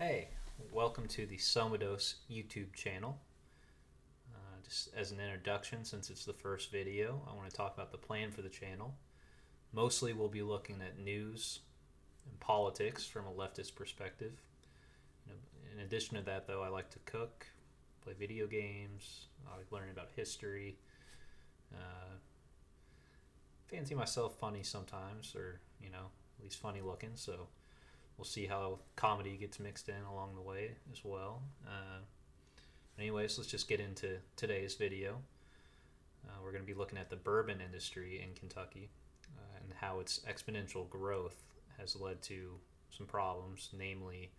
Hey, welcome to the Somados YouTube channel. Just as an introduction, since it's the first video, I want to talk about the plan for the channel. Mostly we'll be looking at news and politics from a leftist perspective. In addition to that, though, I like to cook, play video games, I like learning about history. Fancy myself funny sometimes, or at least funny looking, so we'll see how comedy gets mixed in along the way as well. Anyways, let's just get into today's video. We're going to be looking at the bourbon industry in Kentucky and how its exponential growth has led to some problems, namely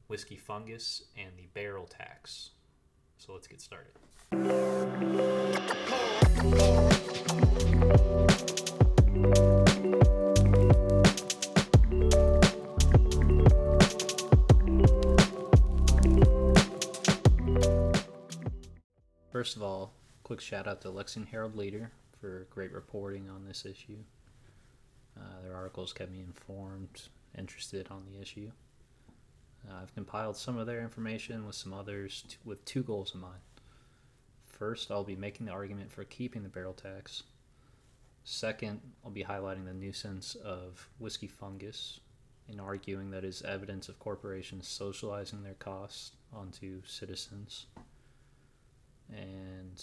whiskey fungus and the barrel tax. So let's get started. First of all, quick shout out to Lexington Herald-Leader for great reporting on this issue. Their articles kept me informed, interested on the issue. I've compiled some of their information with some others with two goals in mind. First, I'll be making the argument for keeping the barrel tax. Second, I'll be highlighting the nuisance of whiskey fungus and arguing that is evidence of corporations socializing their costs onto citizens and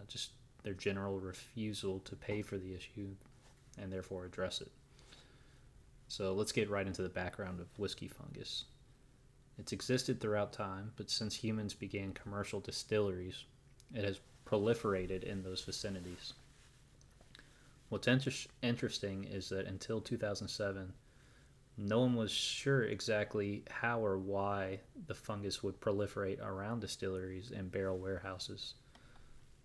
just their general refusal to pay for the issue and therefore address it. So let's get right into the background of whiskey fungus. It's existed throughout time, but since humans began commercial distilleries, it has proliferated in those vicinities. What's interesting is that until 2007, no one was sure exactly how or why the fungus would proliferate around distilleries and barrel warehouses.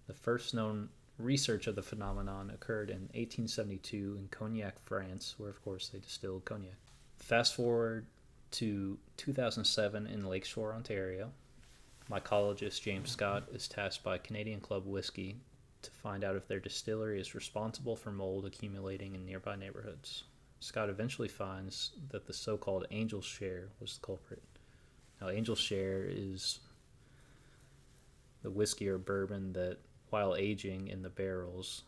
The first known research of the phenomenon occurred in 1872 in Cognac, France, where of course they distilled cognac. Fast forward to 2007 in Lakeshore, Ontario. Mycologist James Scott is tasked by Canadian Club Whiskey to find out if their distillery is responsible for mold accumulating in nearby neighborhoods. Scott eventually finds that the so-called angel share was the culprit. Now, angel share is the whiskey or bourbon that, while aging in the barrels,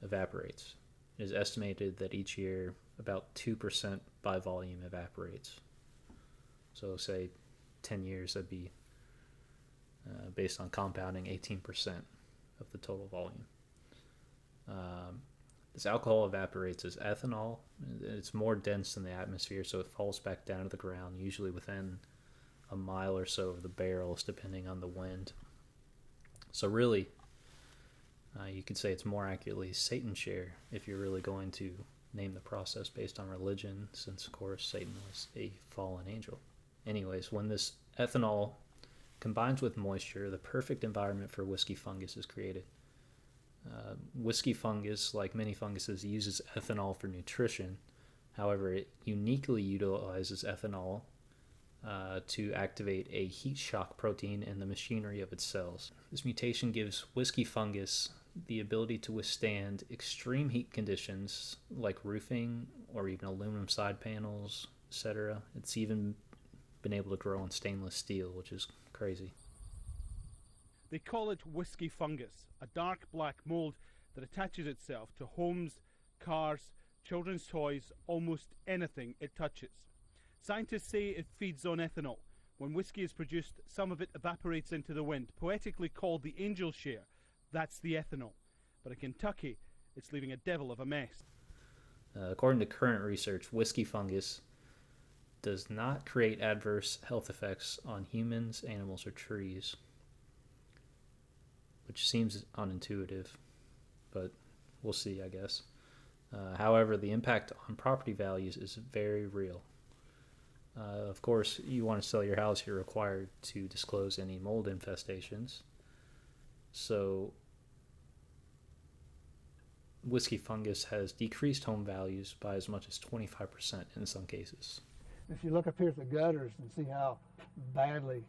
evaporates. It is estimated that each year about 2% by volume evaporates. So say 10 years, that'd be based on compounding 18% of the total volume. This alcohol evaporates as ethanol. It's more dense than the atmosphere, so it falls back down to the ground, usually within a mile or so of the barrels, depending on the wind. So really, you could say it's more accurately Satan's share if you're really going to name the process based on religion, since, of course, Satan was a fallen angel. Anyways, when this ethanol combines with moisture, the perfect environment for whiskey fungus is created. Whiskey fungus, like many funguses, uses ethanol for nutrition. However, it uniquely utilizes ethanol to activate a heat shock protein in the machinery of its cells. This mutation gives whiskey fungus the ability to withstand extreme heat conditions like roofing or even aluminum side panels, etc. It's even been able to grow on stainless steel, which is crazy. They call it whiskey fungus, a dark black mold that attaches itself to homes, cars, children's toys, almost anything it touches. Scientists say it feeds on ethanol. When whiskey is produced, some of it evaporates into the wind, poetically called the angel share. That's the ethanol. But in Kentucky, it's leaving a devil of a mess. According to current research, whiskey fungus does not create adverse health effects on humans, animals, or trees, which seems unintuitive, but we'll see, I guess. However, the impact on property values is very real. Of course, you want to sell your house, you're required to disclose any mold infestations. So, whiskey fungus has decreased home values by as much as 25% in some cases. If you look up here at the gutters and see how badly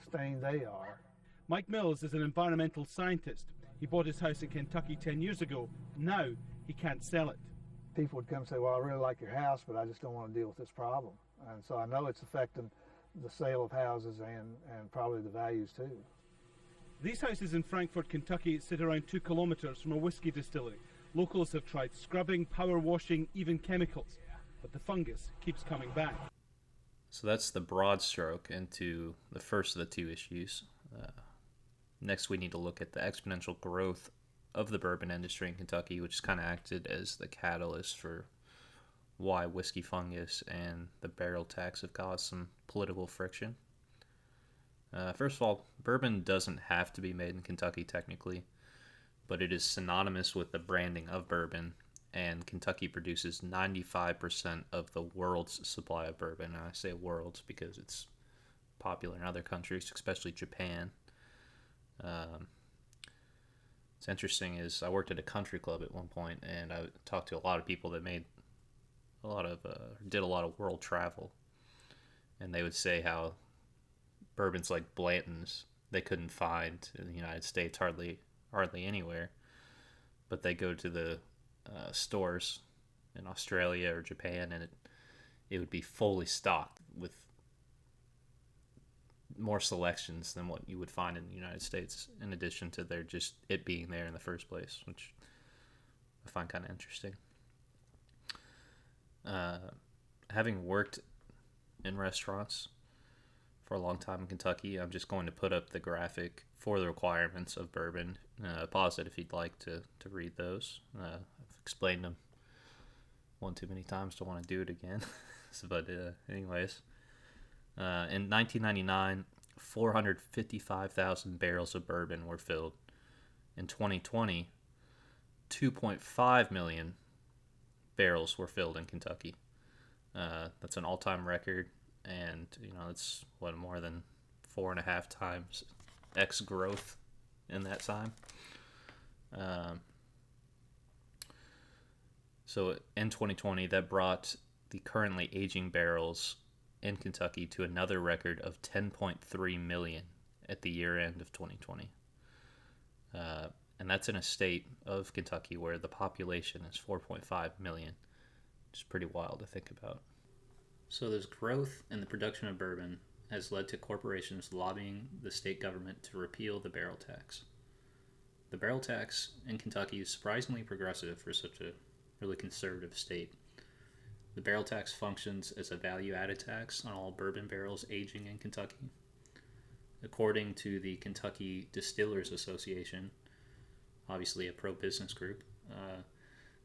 stained they are. Mike Mills is an environmental scientist. He bought his house in Kentucky 10 years ago. Now he can't sell it. People would come and say, well, I really like your house, but I just don't want to deal with this problem. and so I know it's affecting the sale of houses and probably the values too. These houses in Frankfort, Kentucky sit around 2 kilometers from a whiskey distillery. Locals have tried scrubbing, power washing, even chemicals, but the fungus keeps coming back. So that's the broad stroke into the first of the two issues. Next, we need to look at the exponential growth of the bourbon industry in Kentucky, which kind of acted as the catalyst for why whiskey fungus and the barrel tax have caused some political friction. First of all, bourbon doesn't have to be made in Kentucky technically, but it is synonymous with the branding of bourbon, and Kentucky produces 95% of the world's supply of bourbon. And I say world's because it's popular in other countries, especially Japan. It's interesting is I worked at a country club at one point, and I talked to a lot of people that did a lot of world travel, and they would say how bourbons like Blanton's they couldn't find in the United States hardly anywhere, but they go to the stores in Australia or Japan, and it would be fully stocked with more selections than what you would find in the United States, in addition to their just it being there in the first place, which I find kind of interesting. Having worked in restaurants for a long time in Kentucky, I'm just going to put up the graphic for the requirements of bourbon. Pause it if you'd like to read those. I've explained them one too many times to want to do it again. But anyways, in 1999, 455,000 barrels of bourbon were filled. In 2020, 2.5 million barrels were filled in Kentucky. That's an all-time record, and it's more than 4.5 times X growth in that time. So in 2020, that brought the currently aging barrels in Kentucky to another record of 10.3 million at the year end of 2020. And that's in a state of Kentucky where the population is 4.5 million, which is pretty wild to think about. So this growth in the production of bourbon has led to corporations lobbying the state government to repeal the barrel tax. The barrel tax in Kentucky is surprisingly progressive for such a really conservative state. The barrel tax functions as a value-added tax on all bourbon barrels aging in Kentucky. According to the Kentucky Distillers Association, obviously a pro-business group,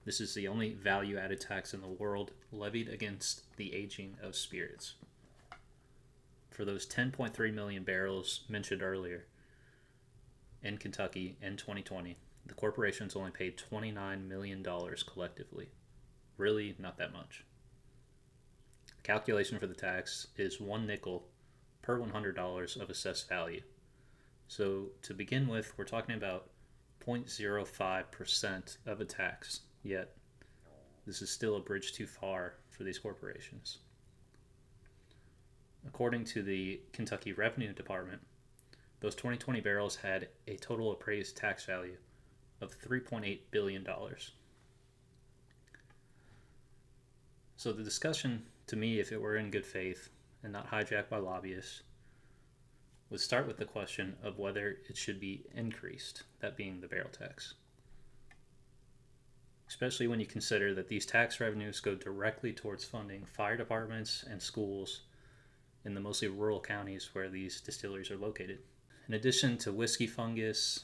this is the only value-added tax in the world levied against the aging of spirits. For those 10.3 million barrels mentioned earlier in Kentucky in 2020, the corporations only paid $29 million collectively. Really not that much. The calculation for the tax is 1 nickel per $100 of assessed value. So to begin with, we're talking about 0.05% of a tax, yet this is still a bridge too far for these corporations. According to the Kentucky Revenue Department, those 2020 barrels had a total appraised tax value of $3.8 billion. So the discussion, to me, if it were in good faith and not hijacked by lobbyists, would start with the question of whether it should be increased, that being the barrel tax. Especially when you consider that these tax revenues go directly towards funding fire departments and schools in the mostly rural counties where these distilleries are located. In addition to whiskey fungus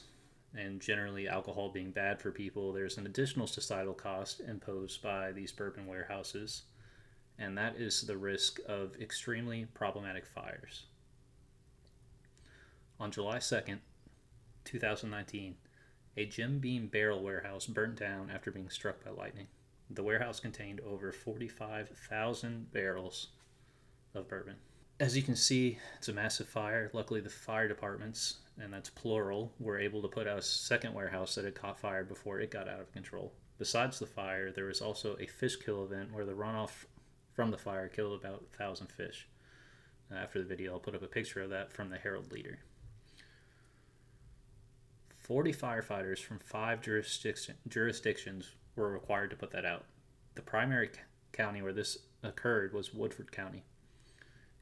and generally alcohol being bad for people, there's an additional societal cost imposed by these bourbon warehouses, and that is the risk of extremely problematic fires. On July 2nd, 2019, a Jim Beam barrel warehouse burnt down after being struck by lightning. The warehouse contained over 45,000 barrels of bourbon. As you can see, it's a massive fire. Luckily, the fire departments, and that's plural, were able to put out a second warehouse that had caught fire before it got out of control. Besides the fire, there was also a fish kill event where the runoff from the fire killed about 1,000 fish. After the video, I'll put up a picture of that from the Herald Leader. 40 firefighters from 5 jurisdictions were required to put that out. The primary county where this occurred was Woodford County.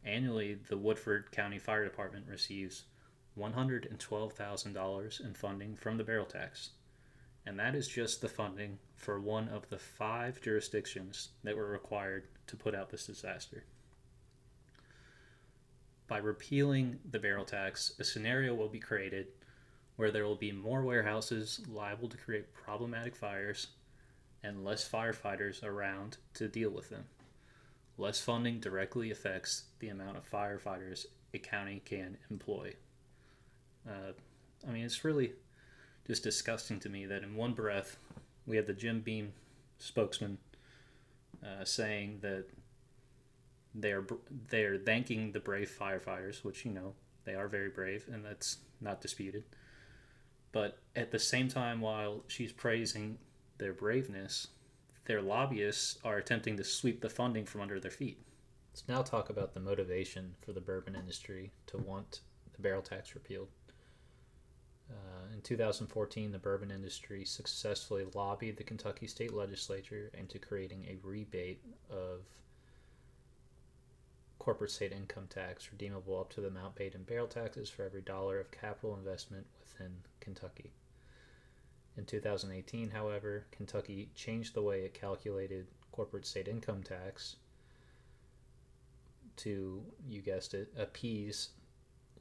Annually, the Woodford County Fire Department receives $112,000 in funding from the barrel tax. And that is just the funding for one of the 5 jurisdictions that were required to put out this disaster. By repealing the barrel tax, a scenario will be created where there will be more warehouses liable to create problematic fires and less firefighters around to deal with them. Less funding directly affects the amount of firefighters a county can employ. It's really just disgusting to me that in one breath we have the Jim Beam spokesman saying that they are thanking the brave firefighters, which they are very brave, and that's not disputed. But at the same time, while she's praising their braveness, their lobbyists are attempting to sweep the funding from under their feet. Let's now talk about the motivation for the bourbon industry to want the barrel tax repealed. In 2014, the bourbon industry successfully lobbied the Kentucky state legislature into creating a rebate of corporate state income tax redeemable up to the amount paid in barrel taxes for every dollar of capital investment within Kentucky. In 2018, however, Kentucky changed the way it calculated corporate state income tax to, you guessed it, appease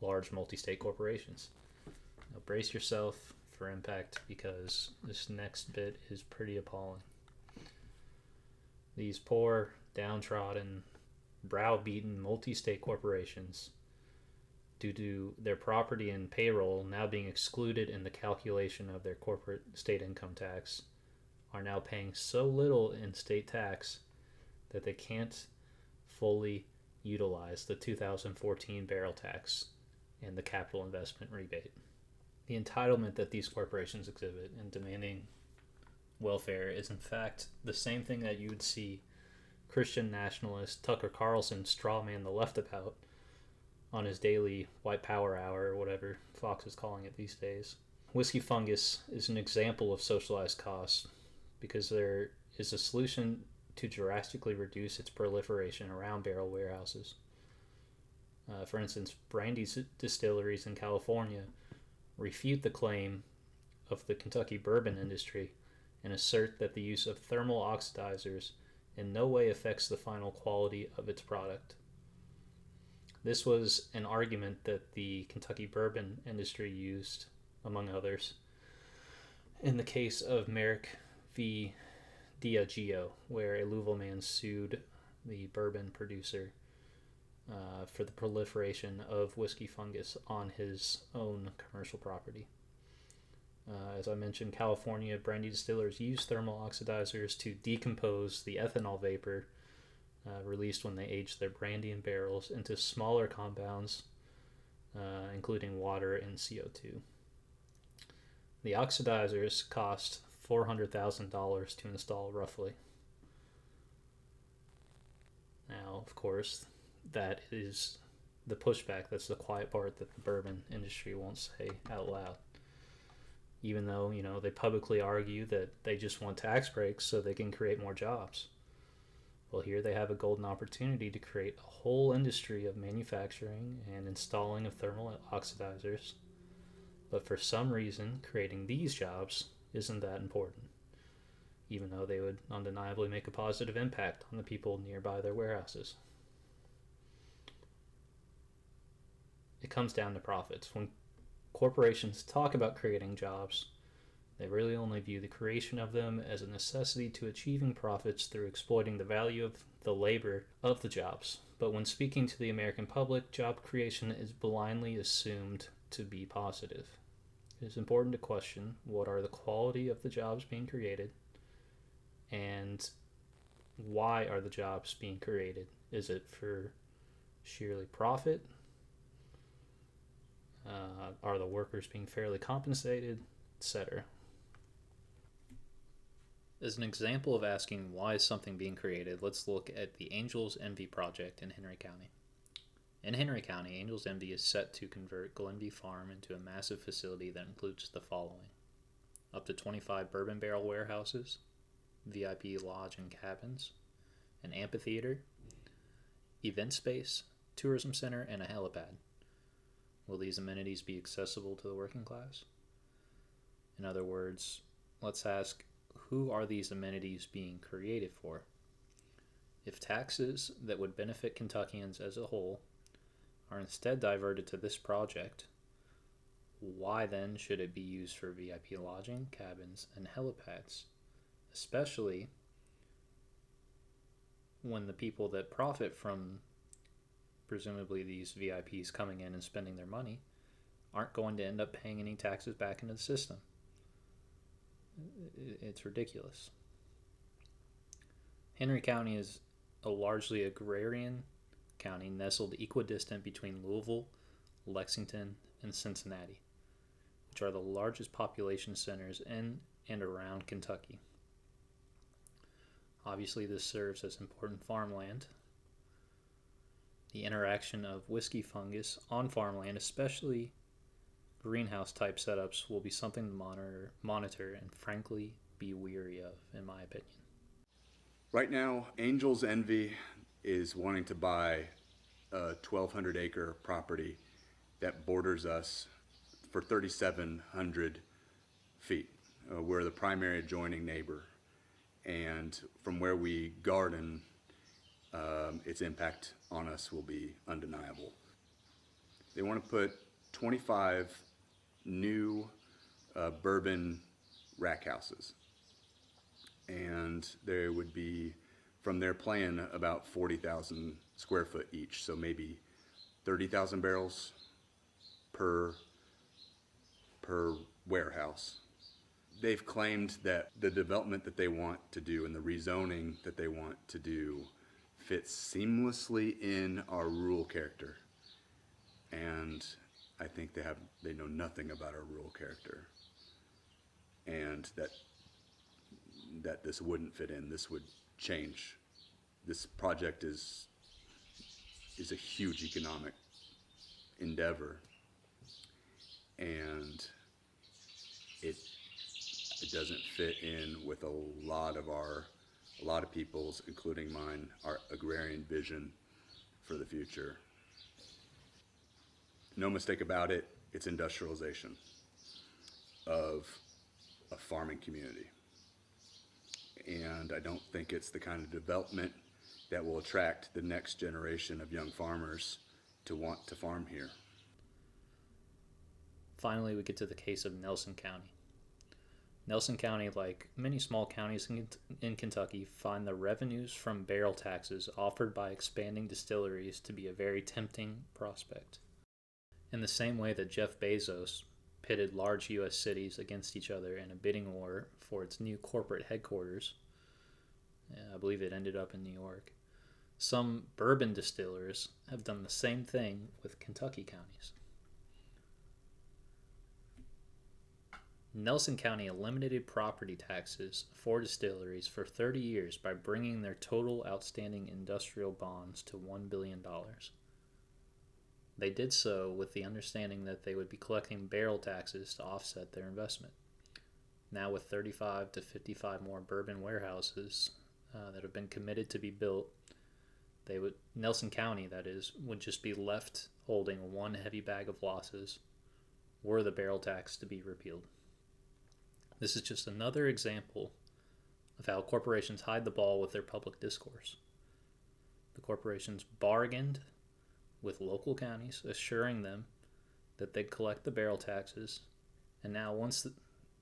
large multi-state corporations. Now brace yourself for impact, because this next bit is pretty appalling. These poor, downtrodden, browbeaten multi-state corporations, due to their property and payroll now being excluded in the calculation of their corporate state income tax, are now paying so little in state tax that they can't fully utilize the 2014 barrel tax and the capital investment rebate. The entitlement that these corporations exhibit in demanding welfare is in fact the same thing that you would see Christian nationalist Tucker Carlson strawman the left about on his daily white power hour, or whatever Fox is calling it these days. Whiskey Fungus is an example of socialized costs because there is a solution to drastically reduce its proliferation around barrel warehouses. For instance, brandy distilleries in California refute the claim of the Kentucky bourbon industry and assert that the use of thermal oxidizers in no way affects the final quality of its product. This was an argument that the Kentucky bourbon industry used, among others, in the case of Merrick v. Diageo, where a Louisville man sued the bourbon producer for the proliferation of whiskey fungus on his own commercial property. As I mentioned, California brandy distillers use thermal oxidizers to decompose the ethanol vapor released when they age their brandy in barrels into smaller compounds, including water and CO2. The oxidizers cost $400,000 to install, roughly. Now, of course, that is the pushback. That's the quiet part that the bourbon industry won't say out loud. Even though, they publicly argue that they just want tax breaks so they can create more jobs. Well, here they have a golden opportunity to create a whole industry of manufacturing and installing of thermal oxidizers. But for some reason, creating these jobs isn't that important, even though they would undeniably make a positive impact on the people nearby their warehouses. It comes down to profits. When corporations talk about creating jobs, they really only view the creation of them as a necessity to achieving profits through exploiting the value of the labor of the jobs. But when speaking to the American public, job creation is blindly assumed to be positive. It is important to question what are the quality of the jobs being created and why are the jobs being created. Is it for sheerly profit? Are the workers being fairly compensated, etc.? As an example of asking why is something being created, let's look at the Angels Envy project in Henry County. In Henry County, Angels Envy is set to convert Glenby Farm into a massive facility that includes the following: up to 25 bourbon barrel warehouses, VIP lodge and cabins, an amphitheater, event space, tourism center, and a helipad. Will these amenities be accessible to the working class? In other words, let's ask, who are these amenities being created for? If taxes that would benefit Kentuckians as a whole are instead diverted to this project, why then should it be used for VIP lodging, cabins, and helipads, especially when the people that profit from presumably these VIPs coming in and spending their money aren't going to end up paying any taxes back into the system? It's ridiculous. Henry County is a largely agrarian county nestled equidistant between Louisville, Lexington, and Cincinnati, which are the largest population centers in and around Kentucky. Obviously, this serves as important farmland. The interaction of whiskey fungus on farmland, especially greenhouse type setups, will be something to monitor and frankly be weary of, in my opinion. Right now, Angel's Envy is wanting to buy a 1,200 acre property that borders us for 3,700 feet. We're the primary adjoining neighbor. And from where we garden, its impact on us will be undeniable. They want to put 25 new bourbon rack houses. And there would be, from their plan, about 40,000 square foot each. So maybe 30,000 barrels per warehouse. They've claimed that the development that they want to do and the rezoning that they want to do fits seamlessly in our rural character. And I think they know nothing about our rural character. And that this wouldn't fit in. This would change. This project is a huge economic endeavor, and it doesn't fit in with a lot of people's, including mine, our agrarian vision for the future. No mistake about it, it's industrialization of a farming community. And I don't think it's the kind of development that will attract the next generation of young farmers to want to farm here. Finally, we get to the case of Nelson County. Nelson County, like many small counties in Kentucky, find the revenues from barrel taxes offered by expanding distilleries to be a very tempting prospect. In the same way that Jeff Bezos pitted large U.S. cities against each other in a bidding war for its new corporate headquarters, I believe it ended up in New York, some bourbon distillers have done the same thing with Kentucky counties. Nelson County eliminated property taxes for distilleries for 30 years by bringing their total outstanding industrial bonds to $1 billion. They did so with the understanding that they would be collecting barrel taxes to offset their investment. Now, with 35 to 55 more bourbon warehouses that have been committed to be built, Nelson County, that is, would just be left holding one heavy bag of losses were the barrel tax to be repealed. This is just another example of how corporations hide the ball with their public discourse. The corporations bargained with local counties, assuring them that they'd collect the barrel taxes, and now once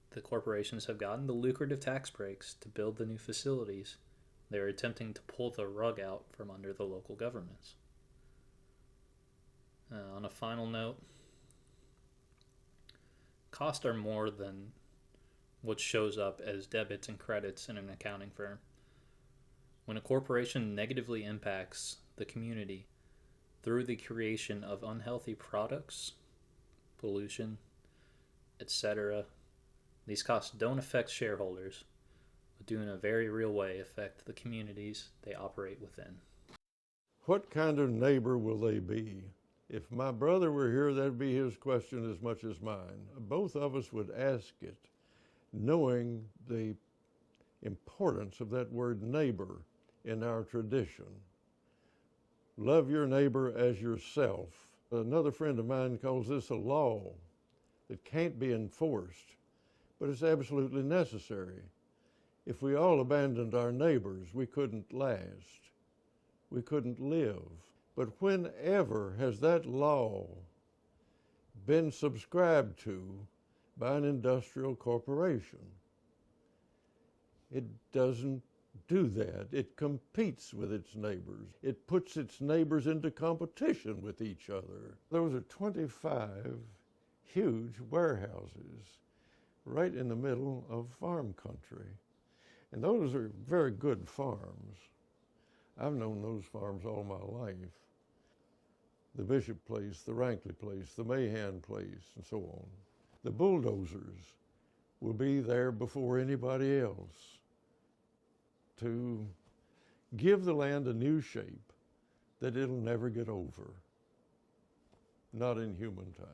the corporations have gotten the lucrative tax breaks to build the new facilities, they're attempting to pull the rug out from under the local governments. On a final note, costs are more than what shows up as debits and credits in an accounting firm. When a corporation negatively impacts the community through the creation of unhealthy products, pollution, etc., these costs don't affect shareholders, but do in a very real way affect the communities they operate within. What kind of neighbor will they be? If my brother were here, that'd be his question as much as mine. Both of us would ask it, knowing the importance of that word neighbor in our tradition. Love your neighbor as yourself. Another friend of mine calls this a law that can't be enforced, but it's absolutely necessary. If we all abandoned our neighbors, we couldn't last. We couldn't live. But whenever has that law been subscribed to by an industrial corporation? It doesn't do that. It competes with its neighbors. It puts its neighbors into competition with each other. Those are 25 huge warehouses right in the middle of farm country. And those are very good farms. I've known those farms all my life. The Bishop place, the Rankley place, the Mahan place, and so on. The bulldozers will be there before anybody else to give the land a new shape that it'll never get over, not in human time.